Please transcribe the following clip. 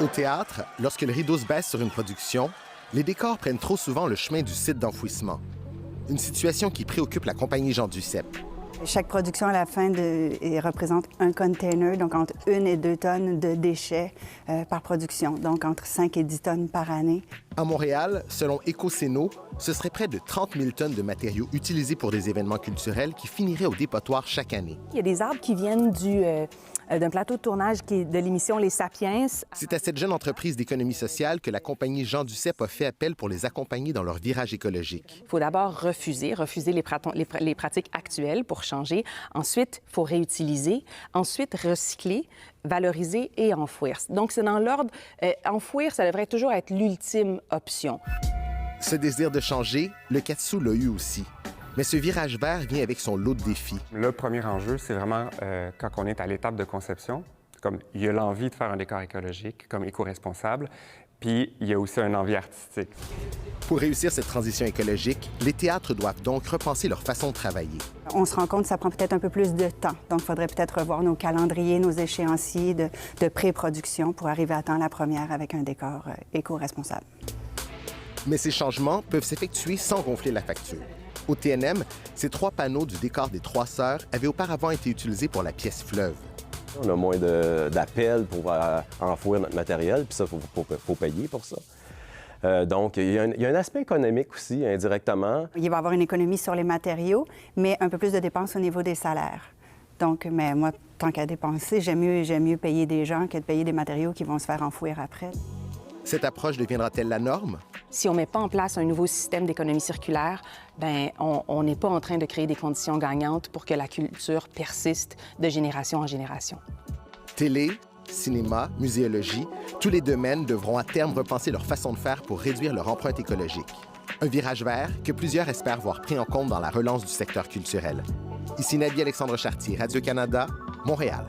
Au théâtre, lorsque le rideau se baisse sur une production, les décors prennent trop souvent le chemin du site d'enfouissement. Une situation qui préoccupe la compagnie Jean Duceppe. Chaque production, à la fin, représente un container, donc entre 1 et 2 tonnes de déchets par production, donc entre 5 et 10 tonnes par année. À Montréal, selon Écocéno, ce serait près de 30 000 tonnes de matériaux utilisés pour des événements culturels qui finiraient au dépotoir chaque année. Il y a des arbres qui viennent d'un plateau de tournage qui est de l'émission Les Sapiens. C'est à cette jeune entreprise d'économie sociale que la compagnie Jean Duceppe a fait appel pour les accompagner dans leur virage écologique. Il faut d'abord refuser les pratiques actuelles pour changer. Ensuite, il faut réutiliser. Ensuite, recycler, valoriser et enfouir. Donc, c'est dans l'ordre. Enfouir, ça devrait toujours être l'ultime option. Ce désir de changer, le Katsu l'a eu aussi. Mais ce virage vert vient avec son lot de défis. Le premier enjeu, c'est vraiment quand on est à l'étape de conception, comme il y a l'envie de faire un décor écologique, comme éco-responsable, puis il y a aussi une envie artistique. Pour réussir cette transition écologique, les théâtres doivent donc repenser leur façon de travailler. On se rend compte que ça prend peut-être un peu plus de temps. Donc, il faudrait peut-être revoir nos calendriers, nos échéanciers de pré-production pour arriver à temps la première avec un décor éco-responsable. Mais ces changements peuvent s'effectuer sans gonfler la facture. Au TNM, ces 3 panneaux du décor des Trois Sœurs avaient auparavant été utilisés pour la pièce fleuve. On a moins d'appels pour enfouir notre matériel, puis ça, il faut payer pour ça. Donc, il y a un aspect économique aussi, indirectement. Il va y avoir une économie sur les matériaux, mais un peu plus de dépenses au niveau des salaires. Donc, mais moi, tant qu'à dépenser, j'aime mieux payer des gens que de payer des matériaux qui vont se faire enfouir après. Cette approche deviendra-t-elle la norme? Si on ne met pas en place un nouveau système d'économie circulaire, on n'est pas en train de créer des conditions gagnantes pour que la culture persiste de génération en génération. Télé, cinéma, muséologie, tous les domaines devront à terme repenser leur façon de faire pour réduire leur empreinte écologique. Un virage vert que plusieurs espèrent voir pris en compte dans la relance du secteur culturel. Ici Nadia Alexandre Chartier, Radio-Canada, Montréal.